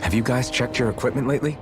Have you guys checked your equipment lately?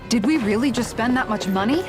Did we really just spend that much money?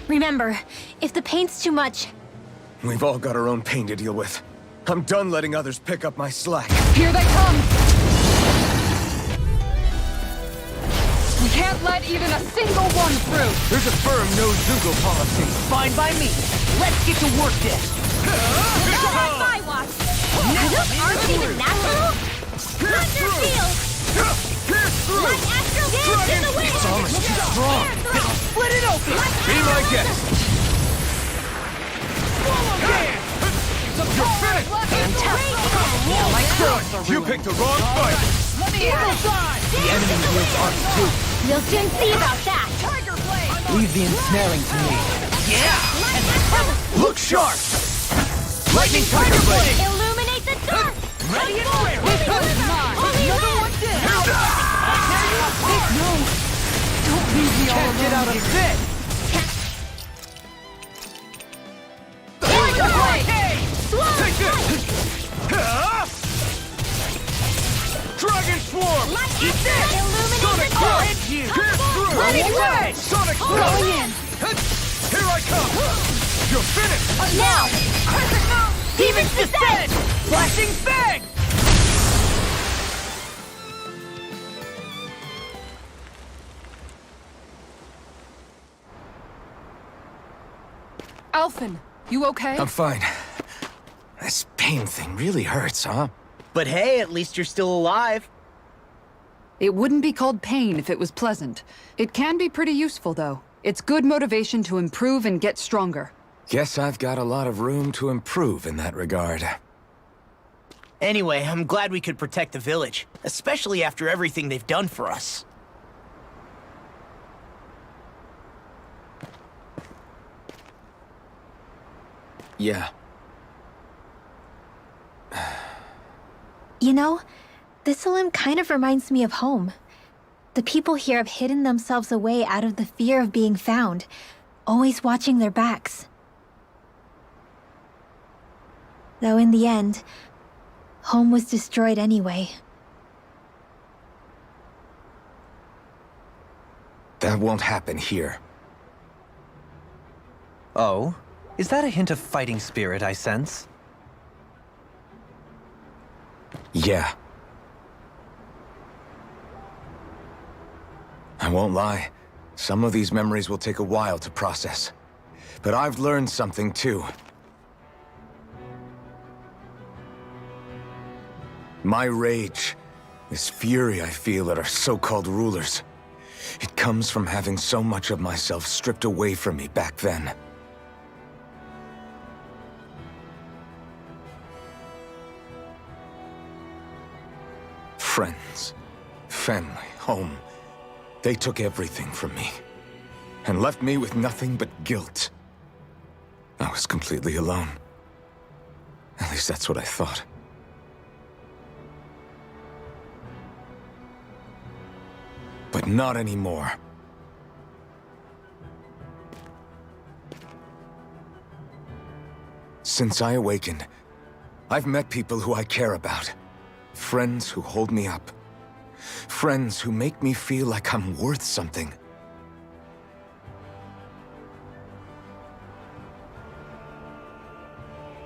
Remember, if the paint's too much... We've all got our own pain to deal with. I'm done letting others pick up my slack. Here they come! We can't let even a single one through! There's a firm no-Zugo policy. Fine by me. Let's get to work then. Not on my watch! Those aren't even natural? Thunder field! Like astral dance in the wind! It's almost too strong. Split it open! Be my guest. You're finished! Fantastic! You picked the wrong fight. The enemy wields arcs too. We'll soon see about that! Leave the ensnaring to me. Yeah! Look sharp! Lightning Tiger Blade! Illuminate the dark! Ready and wary! Another one down! No! Don't leave me all Can't get out alone of here. bed! Tiger Blade! Take this! Dragon Swarm! Eat this! Illuminate Sonic the dark! Crush! Pierce through! Let it Away! rip! Sonic Going Crush! in! Here I come! You're finished! Now! Crescent Moon! Demon's Descent! Flashing Fang! Alphen, you okay? I'm fine. This pain thing really hurts, huh? But hey, at least you're still alive. It wouldn't be called pain if it was pleasant. It can be pretty useful, though. It's good motivation to improve and get stronger. Guess I've got a lot of room to improve in that regard. Anyway, I'm glad we could protect the village, especially after everything they've done for us. Yeah. You know, Thistleum kind of reminds me of home. The people here have hidden themselves away out of the fear of being found, always watching their backs. Though in the end, home was destroyed anyway. That won't happen here. Oh? Is that a hint of fighting spirit I sense? Yeah. I won't lie. Some of these memories will take a while to process. But I've learned something too. My rage, this fury I feel at our so-called rulers, it comes from having so much of myself stripped away from me back then. Friends, family, home. They took everything from me, and left me with nothing but guilt. I was completely alone. At least that's what I thought. But not anymore. Since I awakened, I've met people who I care about. Friends who hold me up. Friends who make me feel like I'm worth something.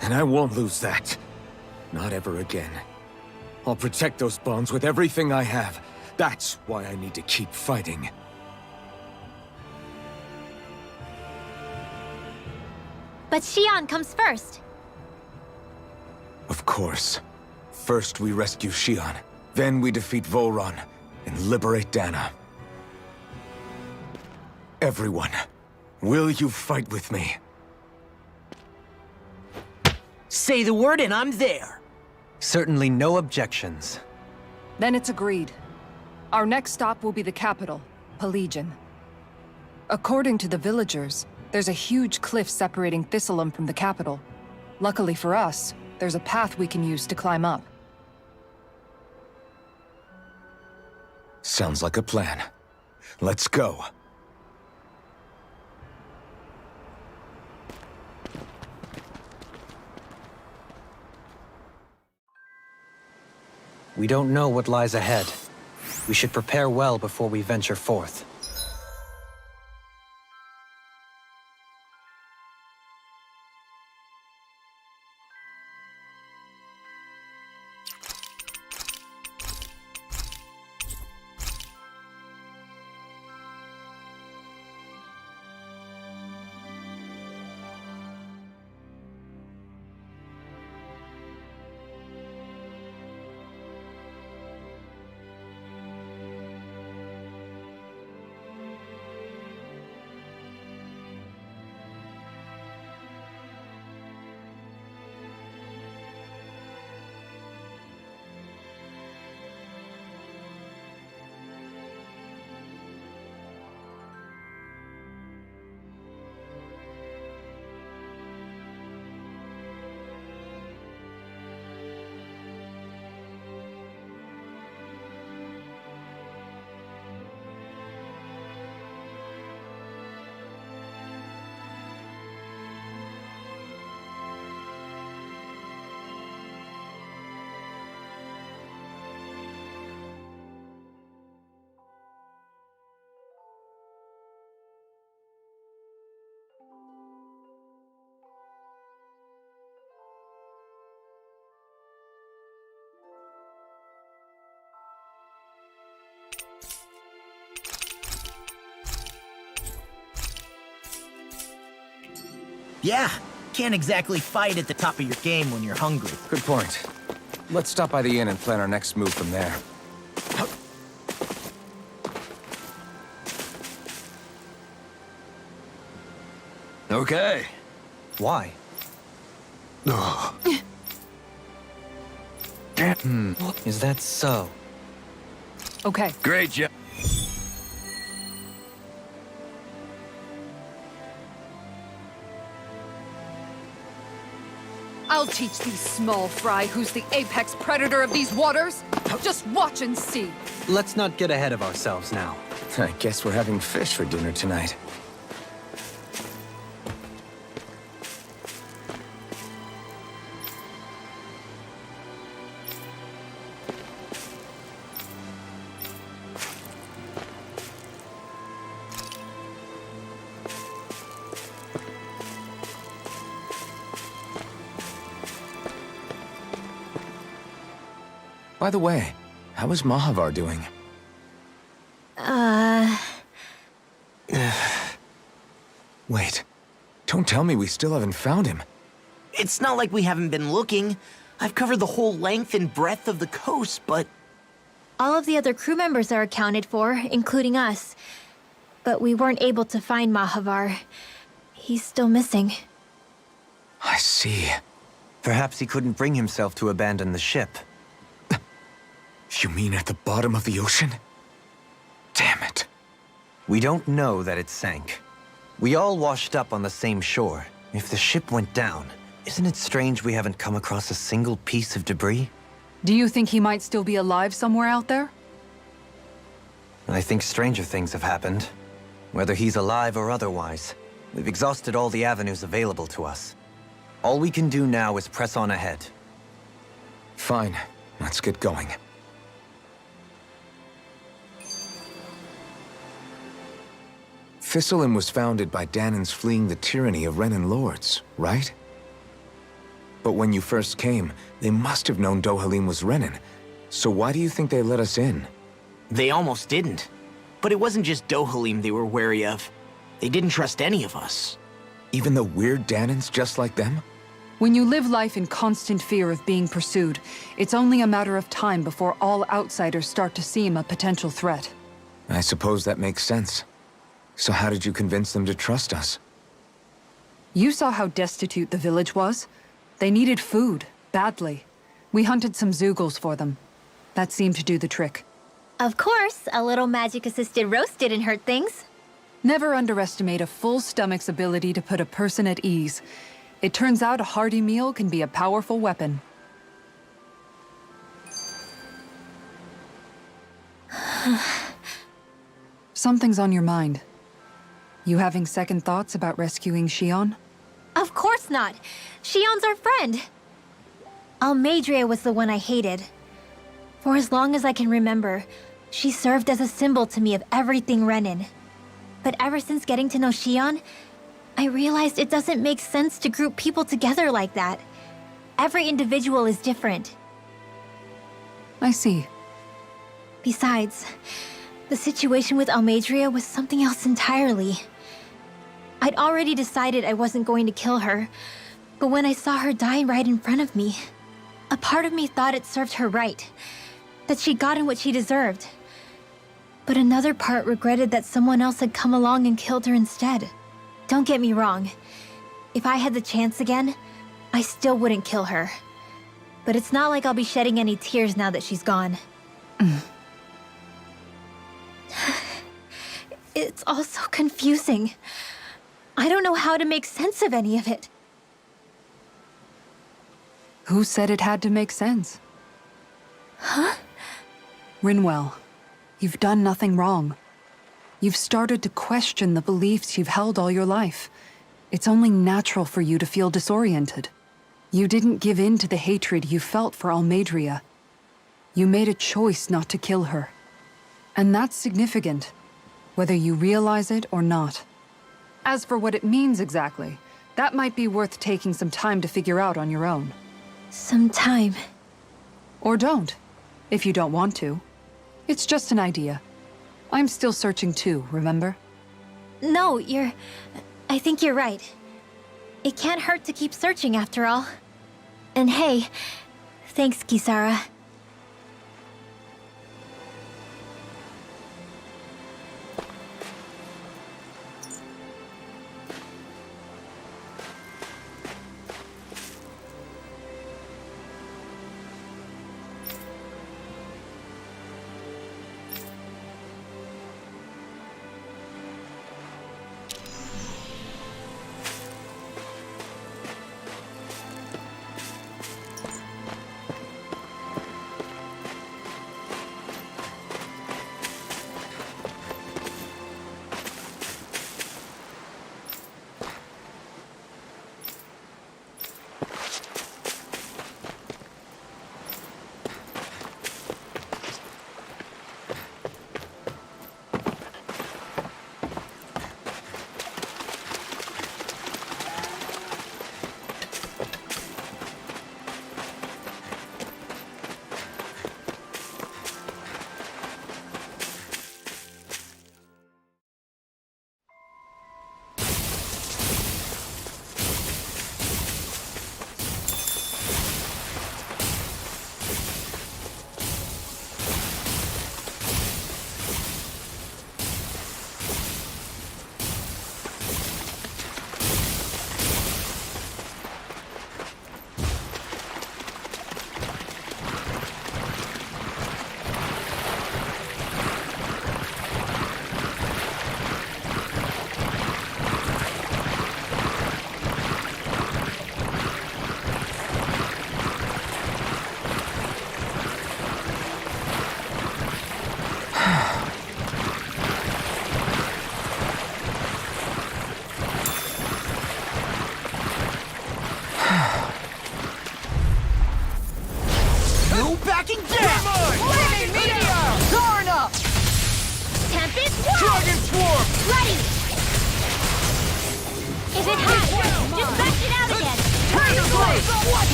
And I won't lose that. Not ever again. I'll protect those bonds with everything I have. That's why I need to keep fighting. But Xion comes first. Of course. First we rescue Xion, then we defeat Volron and liberate Dana. Everyone, will you fight with me? Say the word and I'm there. Certainly no objections. Then it's agreed. Our next stop will be the capital, Pelegion. According to the villagers, there's a huge cliff separating Thistleum from the capital. Luckily for us, there's a path we can use to climb up. Sounds like a plan. Let's go. We don't know what lies ahead. We should prepare well before we venture forth. Yeah, can't exactly fight at the top of your game when you're hungry. Good point. Let's stop by the inn and plan our next move from there. Okay. Why? Is that so? Okay, Great job. I'll teach these small fry who's the apex predator of these waters. Just watch and see. Let's not get ahead of ourselves now. I guess we're having fish for dinner tonight. By the way, how is Mahavar doing? Wait, don't tell me we still haven't found him. It's not like we haven't been looking. I've covered the whole length and breadth of the coast, but All of the other crew members are accounted for, including us. But we weren't able to find Mahavar. He's still missing. I see. Perhaps he couldn't bring himself to abandon the ship. You mean at the bottom of the ocean? Damn it. We don't know that it sank. We all washed up on the same shore. If the ship went down, isn't it strange we haven't come across a single piece of debris? Do you think he might still be alive somewhere out there? I think stranger things have happened. Whether he's alive or otherwise, we've exhausted all the avenues available to us. All we can do now is press on ahead. Fine, let's get going. Thistleum was founded by Danans fleeing the tyranny of Renan lords, right? But when you first came, they must have known Dohalim was Renan. So why do you think they let us in? they almost didn't. But it wasn't just Dohalim they were wary of. They didn't trust any of us. Even the weird Danans just like them? When you live life in constant fear of being pursued, it's only a matter of time before all outsiders start to seem a potential threat. I suppose that makes sense. So how did you convince them to trust us? You saw how destitute the village was. They needed food, badly. We hunted some Zeugles for them. That seemed to do the trick. Of course, a little magic-assisted roast didn't hurt things. Never underestimate a full stomach's ability to put a person at ease. It turns out a hearty meal can be a powerful weapon. Something's on your mind. You having second thoughts about rescuing Shion? Of course not. Shion's our friend. Almadria was the one I hated. For as long as I can remember, she served as a symbol to me of everything Renan. But ever since getting to know Shion, I realized it doesn't make sense to group people together like that. Every individual is different. I see. Besides, the situation with Almadria was something else entirely. I'd already decided I wasn't going to kill her, but when I saw her die right in front of me, a part of me thought it served her right, that she'd gotten what she deserved. But another part regretted that someone else had come along and killed her instead. Don't get me wrong. If I had the chance again, I still wouldn't kill her. But it's not like I'll be shedding any tears now that she's gone. It's all so confusing. I don't know how to make sense of any of it. Who said it had to make sense? Huh? Rinwell, you've done nothing wrong. You've started to question the beliefs you've held all your life. It's only natural for you to feel disoriented. You didn't give in to the hatred you felt for Almadria. You made a choice not to kill her. And that's significant, whether you realize it or not. As for what it means exactly, that might be worth taking some time to figure out on your own. Some time. Or don't, if you don't want to. It's just an idea. I'm still searching too, remember? No, I think you're right. It can't hurt to keep searching after all. And hey, thanks, Kisara.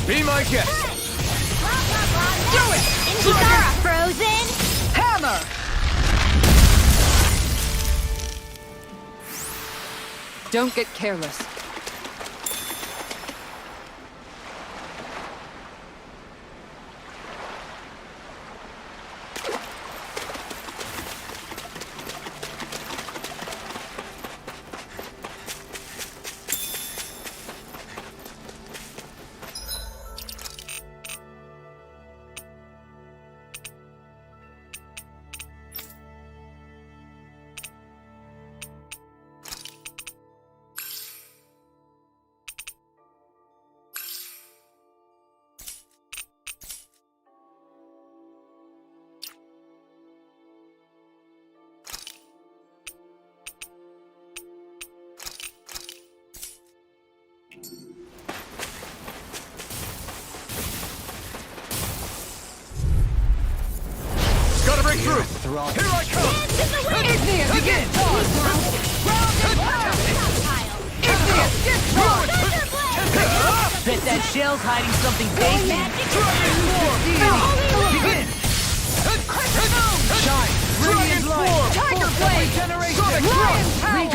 Be my guest! Do it! Inhibara, Frozen! Hammer! Don't get careless. Gotta break through! Here I come! Igneous, begin! Igneous, discharge! Bet that shell's hiding something tasty. Begin! Shine! Radiant light! Tiger blade! Sonic Lion thrust! power!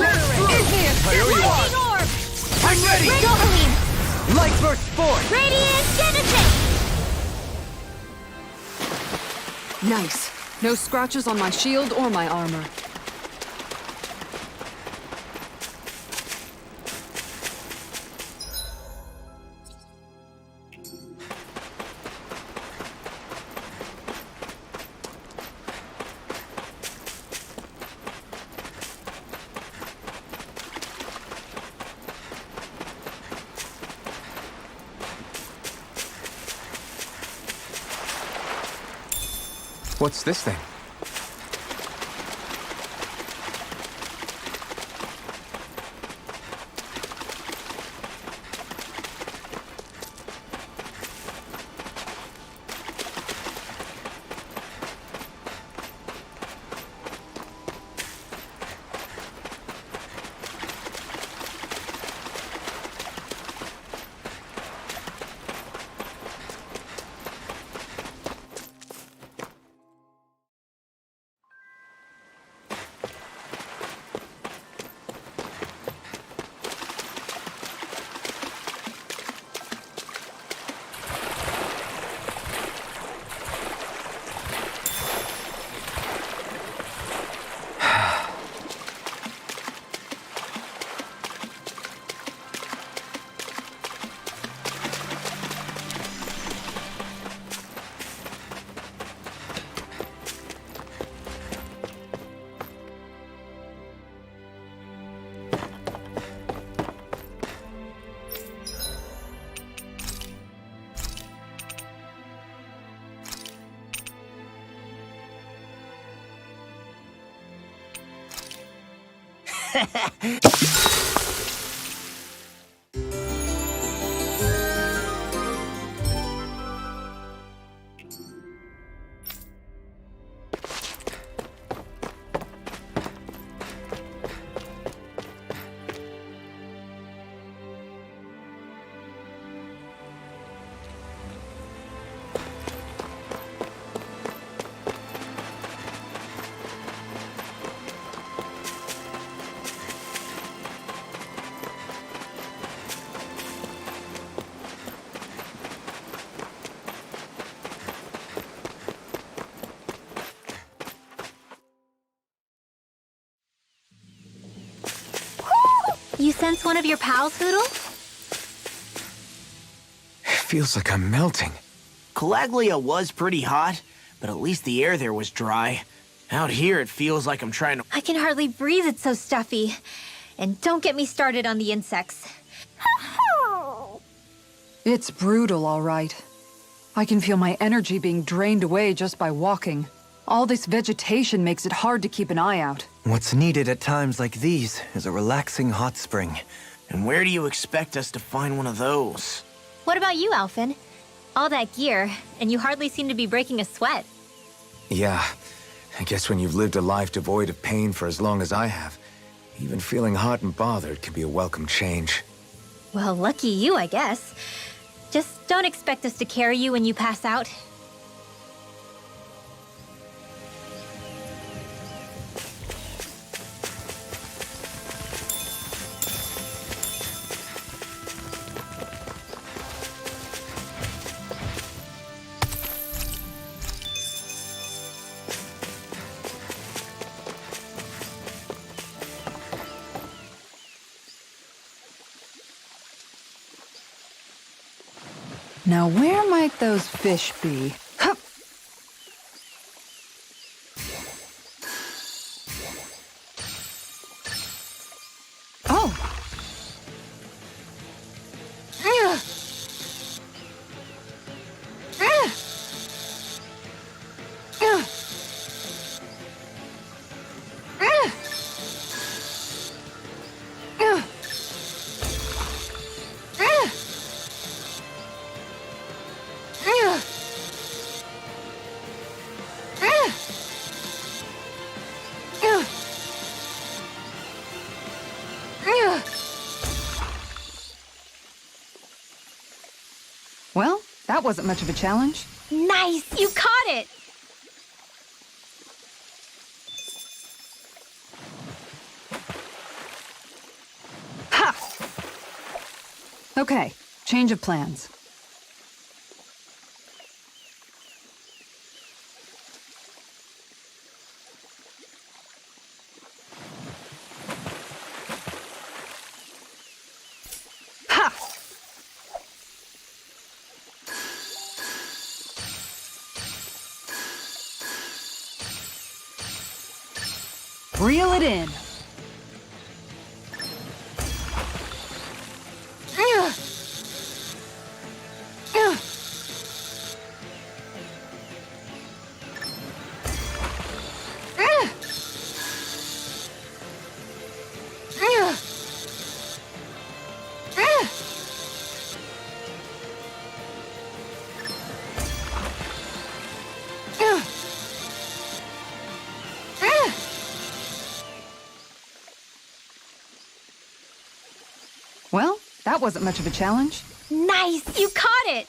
Igneous, discharge! Orb! I'm ready! Dohalim! Light burst forth! Radiant Genesis! Nice. No scratches on my shield or my armor. What's this thing? You sense one of your pals, Hoodle? Feels like I'm melting. Calaglia was pretty hot, but at least the air there was dry. Out here, it feels like I'm trying to... I can hardly breathe, it's so stuffy. And don't get me started on the insects. It's brutal, all right. I can feel my energy being drained away just by walking. All this vegetation makes it hard to keep an eye out. What's needed at times like these is a relaxing hot spring. And where do you expect us to find one of those? What about you, Alphen? All that gear, and you hardly seem to be breaking a sweat. Yeah, I guess when you've lived a life devoid of pain for as long as I have, even feeling hot and bothered can be a welcome change. Well, lucky you, I guess. Just don't Don't expect us to carry you when you pass out. Now where might those fish be? Hup! Oh! Well, that wasn't much of a challenge. Nice! You caught it! Ha! Okay, change of plans. Ha! Reel it in. Well, that wasn't much of a challenge. Nice! You caught it!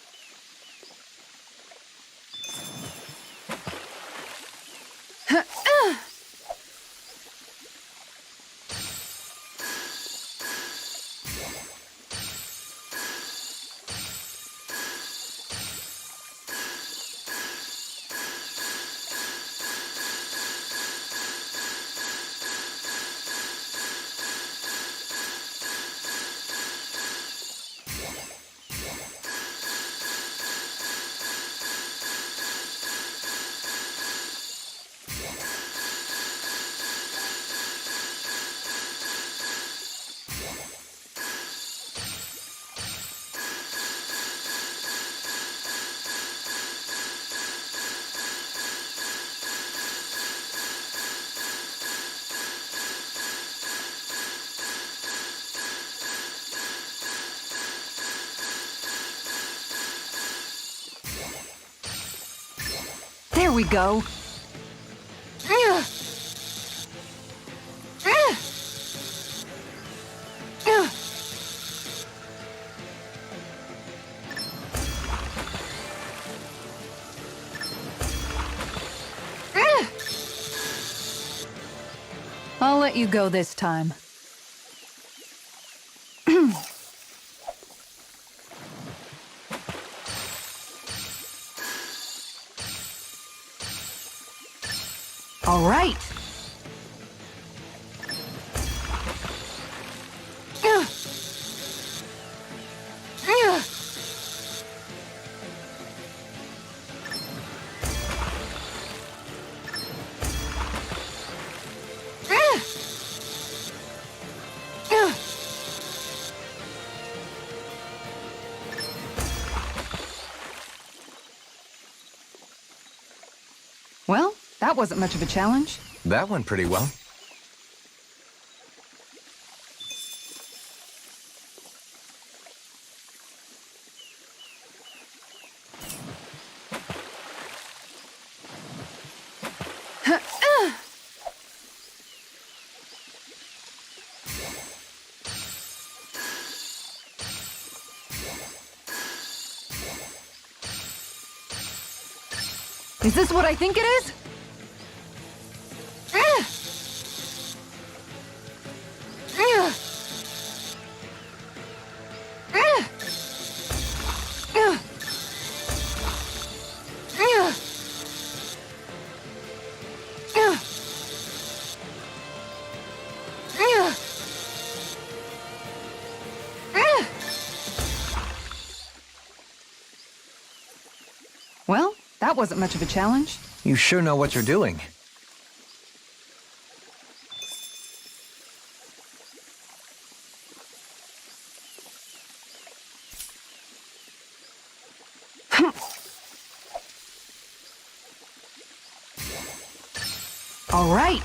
There we go. I'll let you go this time. All right. Well, that wasn't much of a challenge. That went pretty well. Is this what I think it is? Well, that wasn't much of a challenge. You sure know what you're doing. All right.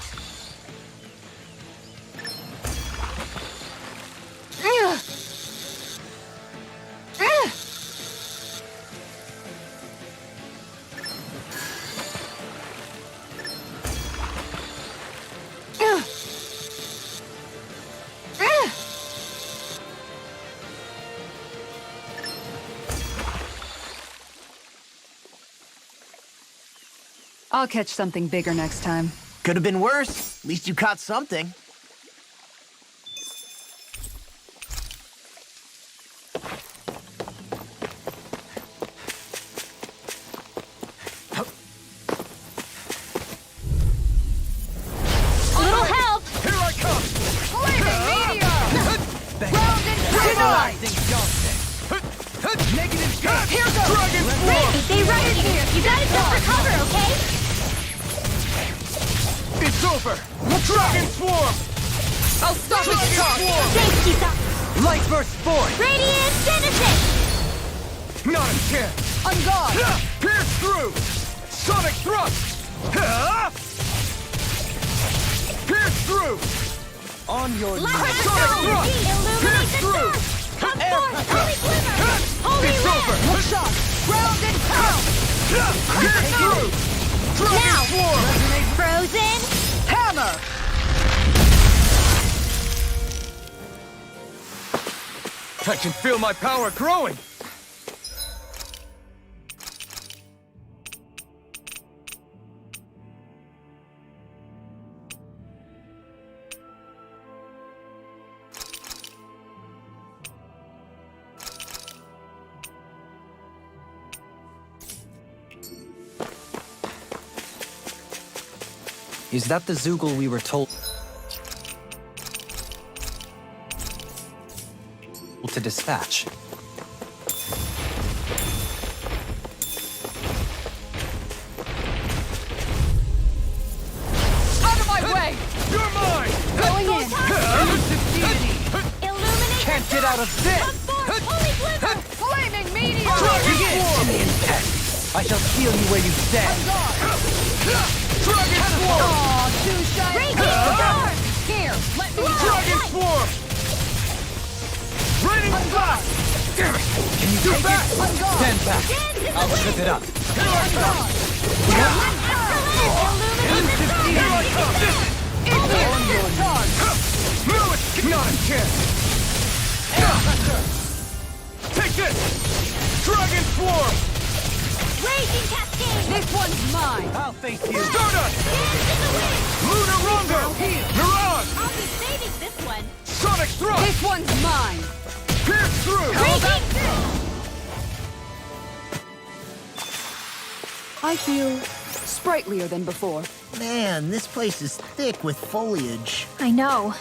I'll catch something bigger next time. Could have been worse. At least you caught something. Little help! Here I come! Flaming meteor! Ground and paralyzed! Negative Here goes! Dragon Wait, they run you! You gotta jump for cover, okay? It's over! Dragon Swarm! I'll stop its talk! Thanks, Kisa! Light burst forth! Radiant Genesis! Not a chance! On guard! Pierce through! Sonic Thrust! Pierce through! On your Let knees! us Sonic go! Thrust! Illuminate Pierce the through! dark! Come forth, holy glimmer! Holy It's lamp! over! Look shot! Ground and pound! Pierce through! Dragon Now! Swarm! Frozen! Hammer! I can feel my power growing! Is that the Zoogle we were told to dispatch? Out of my way! You're mine! Going in! Illuminate Can't the get out dark! of this! Come forth, holy glimmer! Flaming meteor! Dragon Swarm! I shall feel you where you stand! Dragon Swarm! Aw, too shy! Radiant storm! Here, let me Dragon Swarm! Raining Blast! Damn it! Can you take back! it? On guard! Stand back! Dance in the I'll wind! trip it up! Here I come! Illuminate the dark! Here I come! Indian charge! Move it! Not a chance! Take this! Dragon Swarm! Raging cascade! This one's mine! I'll face you! Stardust! Dance in the wind! Lunar Rondo! Mirage! I'll be saving this one! Sonic Thrust! This one's mine! Pierce through! Raging! I feel sprightlier than before. Man, this place is thick with foliage. I know.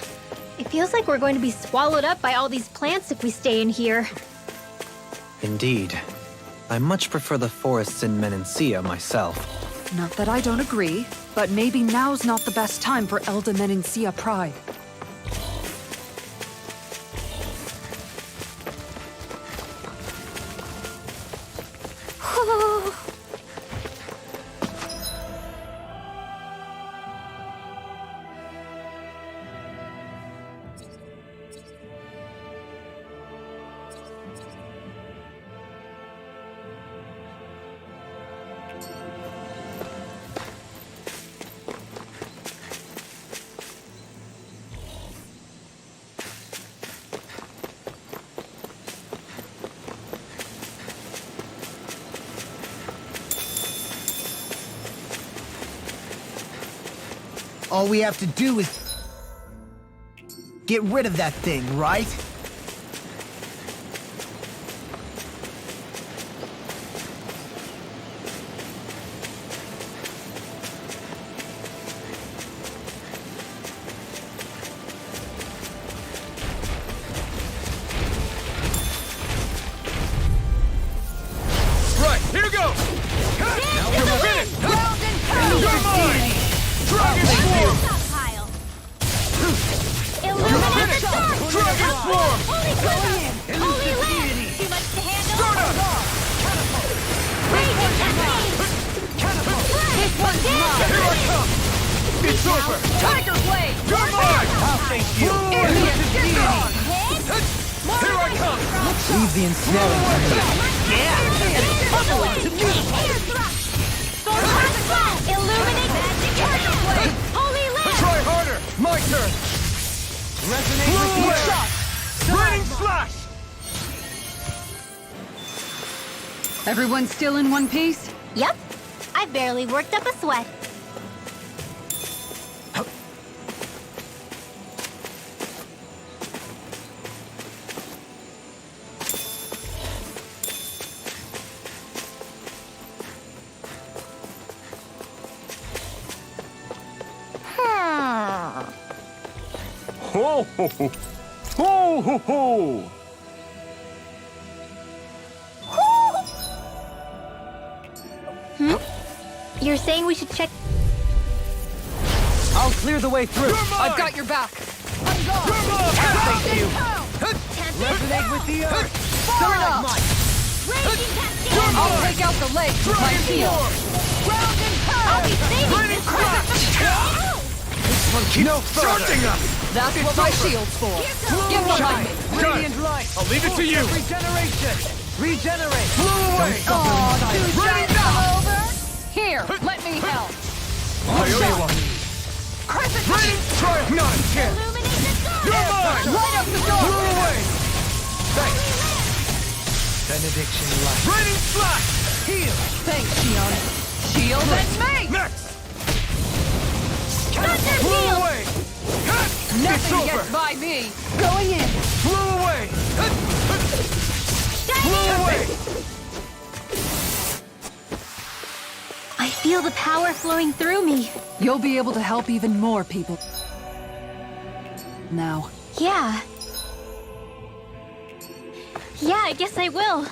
It feels like we're going to be swallowed up by all these plants if we stay in here. Indeed. I much prefer the forests in Menancia myself. Not that I don't agree, but maybe now's not the best time for Elda Menancia pride. All we have to do is get rid of that thing, right? Right, here goes! Now we're finished! You're mine! Dragon Swarm! Illuminate the dark! Dragon Swarm! Holy Quiver! Holy Land! Too much to handle? Stardust! Raging Cascade! This one's mine! Here I come! It's over! Tiger Blade! You're mine! I'll face you. Here I come! Leave the ensnaring to me. Illuminate Tiger Blade! Holy Land! Try harder! My turn! Resonate with Blue the away! shot. Raining Slash! Everyone still in one piece? Yep. I barely worked up a sweat. Ho ho ho! Ho ho ho! You're saying we should check... I'll clear the way through. I've got your back. Thank you. Resonate with the earth. Raging Cascade! I'll take out the legs with my shield. I'll be saving this No charging us! That's what my shield's for. Get behind me. Radiant light. I'll leave it to you! Regeneration. Regenerate. Blew away! Ready now. Here, let me help. I owe you one! Crescent Ready? Try it! Not a chance! Illuminate the dark! You're mine! Light up the Blew door. away! Thanks! Benediction light. Raining Slash! Heal. Thanks, Shion. Shield and me. Next! Thunder Blew Field! away! It's Nothing over! gets by me. Going in. Blew away! Blew away! I feel the power flowing through me. You'll be able to help even more people. Now. Yeah. Yeah, I guess I will.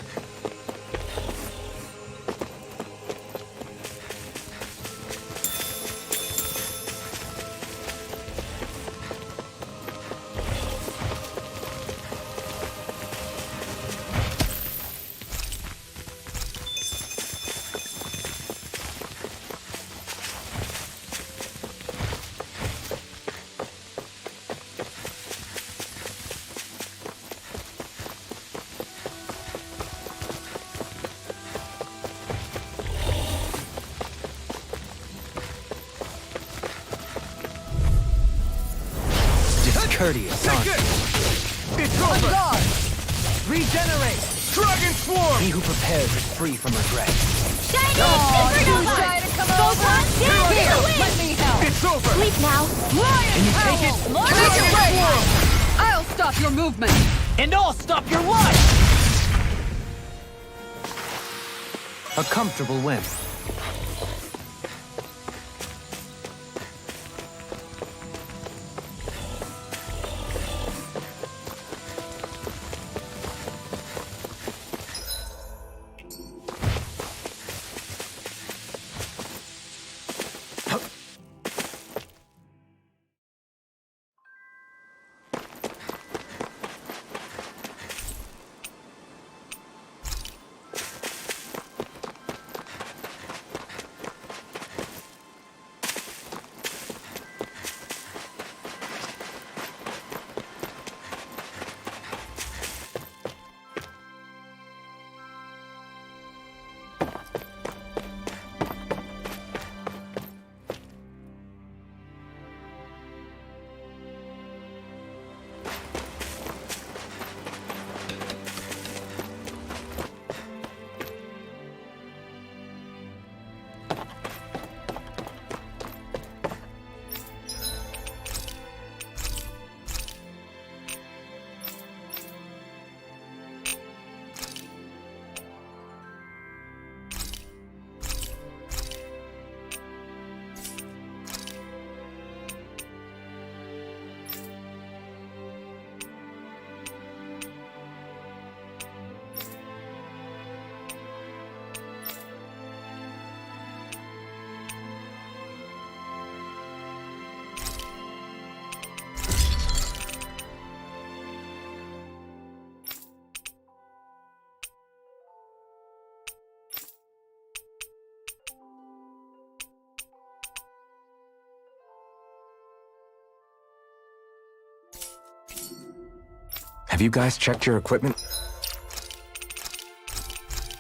Discourteous, Take aren't it! you? It's over! Regenerate. Dragon Swarm! He who prepares is free from regret. Shiny Too Supernova! shy to come over. Down Here, to the let me help. It's over! Sleep now. Can you take it? Take it away. I'll stop your movement. And I'll stop your life! A comfortable win. Have you guys checked your equipment?